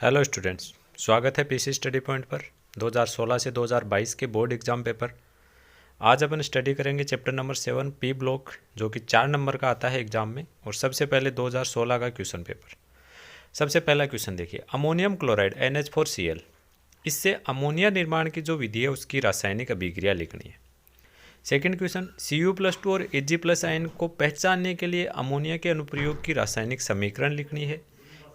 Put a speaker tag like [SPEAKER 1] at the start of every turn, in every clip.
[SPEAKER 1] Hello students, स्वागत है PC study point पर 2016 से 2022 के बोर्ड एग्जाम पेपर। आज अपन स्टडी करेंगे चैप्टर नंबर 7 पी ब्लॉक, जो कि 4 नंबर का आता है एग्जाम में। और सबसे पहले 2016 का क्वेश्चन पेपर। सबसे पहला क्वेश्चन देखिए, अमोनियम क्लोराइड NH4Cl, इससे अमोनिया निर्माण की जो विधि है उसकी रासायनिक अभिक्रिया लिखनी है। सेकेंड क्वेश्चन, Cu+2 और Ag+ आयन को पहचानने के लिए अमोनिया के अनुप्रयोग की रासायनिक समीकरण लिखनी है,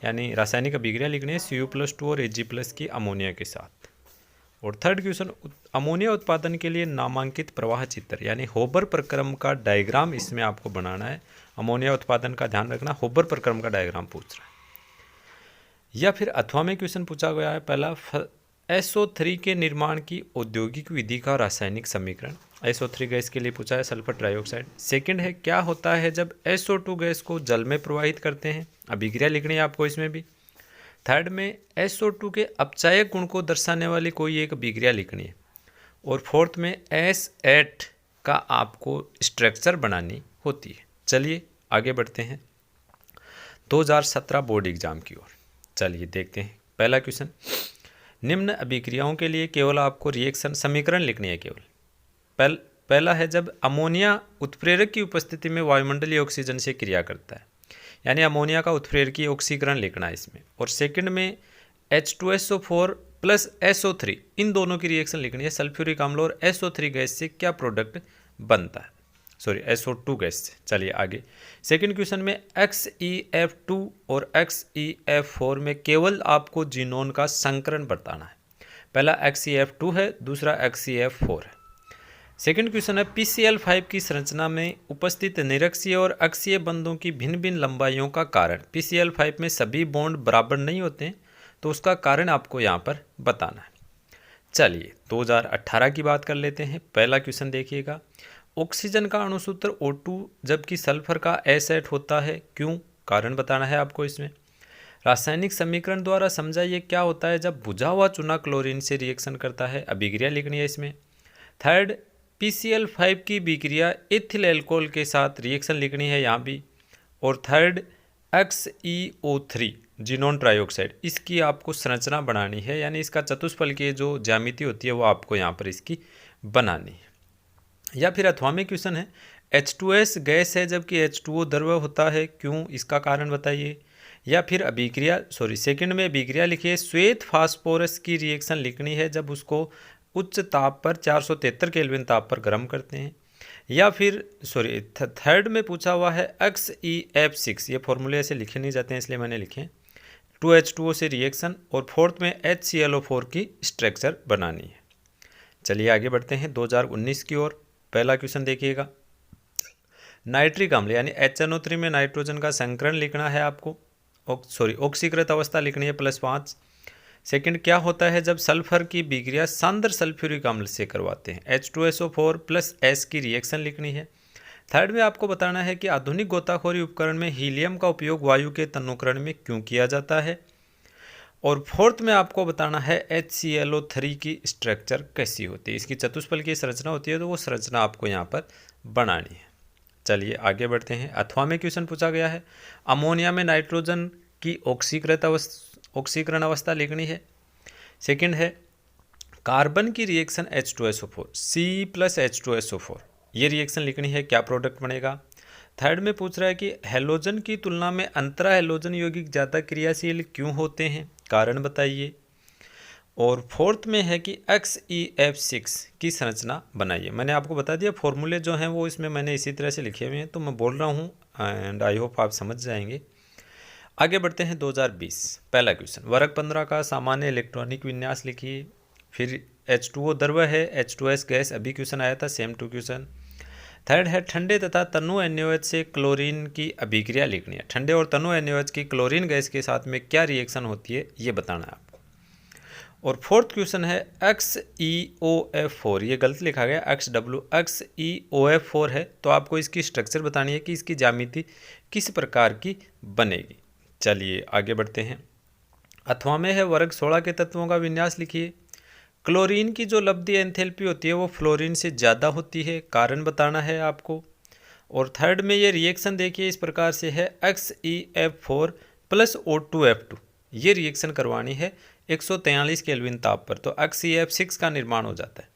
[SPEAKER 1] यानी रासायनिक अभिक्रिया लिखनी है Cu+2 और Ag+ की अमोनिया के साथ। और थर्ड क्वेश्चन, अमोनिया उत्पादन के लिए नामांकित प्रवाह चित्र यानी होबर प्रक्रम का डायग्राम इसमें आपको बनाना है। अमोनिया उत्पादन का ध्यान रखना, होबर प्रक्रम का डायग्राम पूछ रहा है। या फिर अथवा में क्वेश्चन पूछा गया है पहला, SO3 के निर्माण की औद्योगिक विधि का रासायनिक समीकरण। SO3 गैस के लिए पूछा है, सल्फर ट्राइऑक्साइड। सेकंड है, क्या होता है जब SO2 गैस को जल में प्रवाहित करते हैं, अभिक्रिया लिखनी है आपको इसमें भी। थर्ड में SO2 के अपचायक गुण को दर्शाने वाली कोई एक अभिक्रिया लिखनी है। और फोर्थ में S8 का आपको स्ट्रक्चर बनानी होती है। चलिए आगे बढ़ते हैं 2017 बोर्ड एग्जाम की ओर। चलिए देखते हैं पहला क्वेश्चन, निम्न अभिक्रियाओं के लिए केवल आपको रिएक्शन समीकरण लिखनी है केवल। पहला है, जब अमोनिया उत्प्रेरक की उपस्थिति में वायुमंडलीय ऑक्सीजन से क्रिया करता है, यानी अमोनिया का उत्प्रेरकीय ऑक्सीकरण लिखना है इसमें। और सेकंड में H2SO4 प्लस SO3, इन दोनों की रिएक्शन लिखनी है। सल्फ्यूरिक अम्ल और SO3 गैस से क्या प्रोडक्ट बनता है, सॉरी SO2 गैस से। चलिए आगे। सेकंड क्वेश्चन में XeF2 और XeF4 में केवल आपको जीनोन का संकरण बताना है। पहला XeF2 है, दूसरा XeF4 है। सेकंड क्वेश्चन है, PCl5 की संरचना में उपस्थित निरक्षीय और अक्षीय बंधों की भिन्न भिन्न लंबाइयों का कारण। PCl5 में सभी बॉन्ड बराबर नहीं होते हैं, तो उसका कारण आपको यहाँ पर बताना है। चलिए 2018 की बात कर लेते हैं। पहला क्वेश्चन देखिएगा, ऑक्सीजन का अणुसूत्र O2 जबकि सल्फर का S8 होता है, क्यों, कारण बताना है आपको इसमें। रासायनिक समीकरण द्वारा समझाइए क्या होता है जब बुझा हुआ चूना क्लोरीन से रिएक्शन करता है, अभिक्रिया लिखनी है इसमें। थर्ड, PCl5 की अभिक्रिया इथिल एल्कोहल के साथ रिएक्शन लिखनी है यहाँ भी। और थर्ड, XeO3 जीनोन ट्राइऑक्साइड, इसकी आपको संरचना बनानी है, यानी इसका चतुष्फल की जो ज्यामिति होती है वो आपको यहाँ पर इसकी बनानी है। या फिर अथवा में क्वेश्चन है, H2S गैस है जबकि H2O द्रव होता है, क्यों, इसका कारण बताइए। या फिर अभिक्रिया, सेकंड में अभिक्रिया लिखिए, श्वेत फास्फोरस की रिएक्शन लिखनी है जब उसको उच्च ताप पर 473 केल्विन ताप पर गर्म करते हैं। या फिर थर्ड में पूछा हुआ है XeF6, ये फॉर्मूले से लिखे नहीं जाते हैं इसलिए मैंने लिखे 2H2O से रिएक्शन। और फोर्थ में HClO4 की स्ट्रक्चर बनानी है। चलिए आगे बढ़ते हैं 2019 की ओर। पहला क्वेश्चन देखिएगा, नाइट्रिक अम्ल यानी HNO3 में नाइट्रोजन का संकरण लिखना है आपको, ऑक्सीकृत अवस्था लिखनी है +5। सेकंड, क्या होता है जब सल्फर की अभिक्रिया सांद्र सल्फ्यूरिक अम्ल से करवाते हैं, H2SO4 प्लस S की रिएक्शन लिखनी है। थर्ड में आपको बताना है कि आधुनिक गोताखोरी उपकरण में हीलियम का उपयोग वायु के तन्नुकरण में क्यों किया जाता है। और फोर्थ में आपको बताना है HClO3 की स्ट्रक्चर कैसी होती है, इसकी चतुष्फल की संरचना होती है, तो वो संरचना आपको यहाँ पर बनानी है। चलिए आगे बढ़ते हैं। अथवा में क्वेश्चन पूछा गया है, अमोनिया में नाइट्रोजन की ऑक्सीकरण अवस्था लिखनी है। सेकंड है, कार्बन की reaction H2SO4 C plus H2SO4, ये रिएक्शन लिखनी है, क्या प्रोडक्ट बनेगा। थर्ड में पूछ रहा है कि हैलोजन की तुलना में अंतरा हैलोजन यौगिक ज़्यादा क्रियाशील क्यों होते हैं, कारण बताइए। और फोर्थ में है कि XeF6 की संरचना बनाइए। मैंने आपको बता दिया फॉर्मूले जो हैं वो इसमें मैंने इसी तरह से लिखे हुए हैं, तो मैं बोल रहा हूँ एंड आई होप आप समझ जाएंगे। आगे बढ़ते हैं 2020। पहला क्वेश्चन, वर्ग 15 का सामान्य इलेक्ट्रॉनिक विन्यास लिखिए। फिर H2O द्रव है, H2S गैस, अभी क्वेश्चन आया था, सेम टू क्वेश्चन। थर्ड है, ठंडे तथा तनु NaOH से क्लोरीन की अभिक्रिया लिखनी है। ठंडे और तनु NaOH की क्लोरीन गैस के साथ में क्या रिएक्शन होती है, ये बताना है आपको। और फोर्थ क्वेश्चन है XeOF4, ये गलत लिखा गया, XeOF4 है, तो आपको इसकी स्ट्रक्चर बतानी है कि इसकी ज्यामिति किस प्रकार की बनेगी। चलिए आगे बढ़ते हैं। अथवा में है, वर्ग 16 के तत्वों का विन्यास लिखिए। क्लोरीन की जो लब्धि एंथैल्पी होती है वो फ्लोरीन से ज़्यादा होती है, कारण बताना है आपको। और थर्ड में ये रिएक्शन देखिए इस प्रकार से है, XeF4 प्लस O2F2, ये रिएक्शन करवानी है 143 केल्विन ताप पर, तो HCF6 का निर्माण हो जाता है।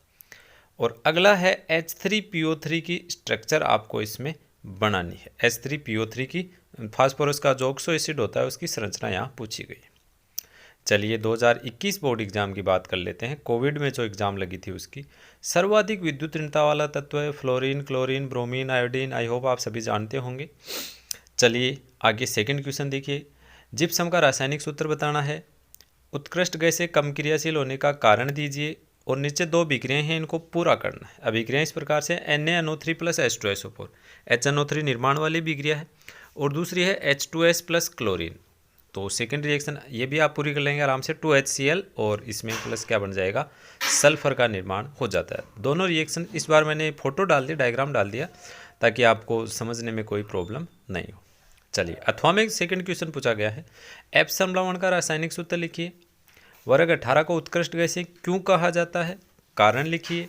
[SPEAKER 1] और अगला है H3PO3 की स्ट्रक्चर आपको इसमें बनानी है। H3PO3 की फास्फोरस का जो ऑक्सो एसिड होता है उसकी संरचना यहाँ पूछी गई है। चलिए 2021 बोर्ड एग्जाम की बात कर लेते हैं। कोविड में जो एग्जाम लगी थी उसकी सर्वाधिक विद्युत ऋणता वाला तत्व है fluorine, chlorine, bromine, iodine. I hope आप सभी जानते होंगे। चलिए आगे सेकंड क्वेश्चन देखिए। जिप्सम का रासायनिक सूत्र बताना है। उत्कृष्ट गैसें कम क्रियाशील होने का कारण दीजिए और नीचे दो अभिक्रियाएं हैं, इनको पूरा करना है। अभिक्रियाएं इस प्रकार से NaNO3 प्लस H2SO4, HNO3 निर्माण वाली अभिक्रिया है और दूसरी है H2S प्लस क्लोरीन। तो सेकेंड रिएक्शन ये भी आप पूरी कर लेंगे आराम से, 2HCl और इसमें प्लस क्या बन जाएगा, सल्फर का निर्माण हो जाता है। दोनों रिएक्शन इस बार मैंने फोटो डाल दी, डायग्राम डाल दिया ताकि आपको समझने में कोई प्रॉब्लम नहीं हो। चलिए अथवा में सेकंड क्वेश्चन पूछा गया है। एप्सम लवण का रासायनिक सूत्र लिखिए। वर्ग 18 को उत्कृष्ट गैसें क्यों कहा जाता है, कारण लिखिए।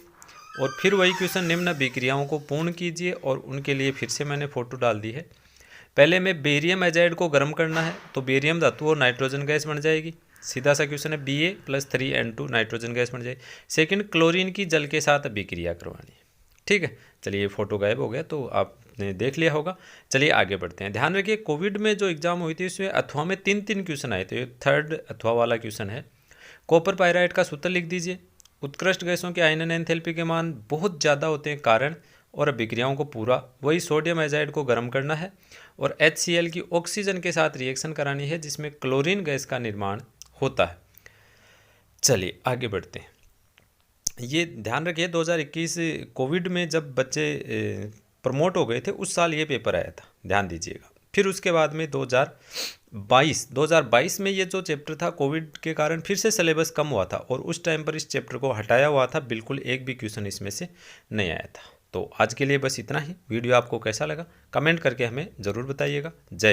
[SPEAKER 1] और फिर वही क्वेश्चन, निम्न अभिक्रियाओं को पूर्ण कीजिए और उनके लिए फिर से मैंने फोटो डाल दी है। पहले में बेरियम एजाइड को गर्म करना है तो बेरियम धातु और नाइट्रोजन गैस बन जाएगी। सीधा सा क्वेश्चन है, Ba + 3N2 नाइट्रोजन गैस बन जाएगी। सेकंड, क्लोरीन की जल के साथ अभिक्रिया करवानी है। ठीक है, चलिए फोटो गायब हो गया तो आपने देख लिया होगा। चलिए आगे बढ़ते हैं। ध्यान रखिए कोविड में जो एग्जाम हुई थी उसमें अथवा में 3 क्वेश्चन आए थे। थर्ड अथवा वाला क्वेश्चन है, कॉपर पायराइड का सूत्र लिख दीजिए। उत्कृष्ट गैसों के आयनन एंथैल्पी के मान बहुत ज़्यादा होते हैं, कारण और अभिक्रियाओं को पूरा। वही सोडियम एजाइड को गर्म करना है और HCl की ऑक्सीजन के साथ रिएक्शन करानी है जिसमें क्लोरीन गैस का निर्माण होता है। चलिए आगे बढ़ते हैं। ये ध्यान रखिए 2021 कोविड में जब बच्चे प्रमोट हो गए थे उस साल ये पेपर आया था, ध्यान दीजिएगा। फिर उसके बाद में 2022 में ये जो चैप्टर था कोविड के कारण फिर से सिलेबस कम हुआ था और उस टाइम पर इस चैप्टर को हटाया हुआ था, बिल्कुल एक भी क्वेश्चन इसमें से नहीं आया था। तो आज के लिए बस इतना ही। वीडियो आपको कैसा लगा कमेंट करके हमें ज़रूर बताइएगा। जय हिंद।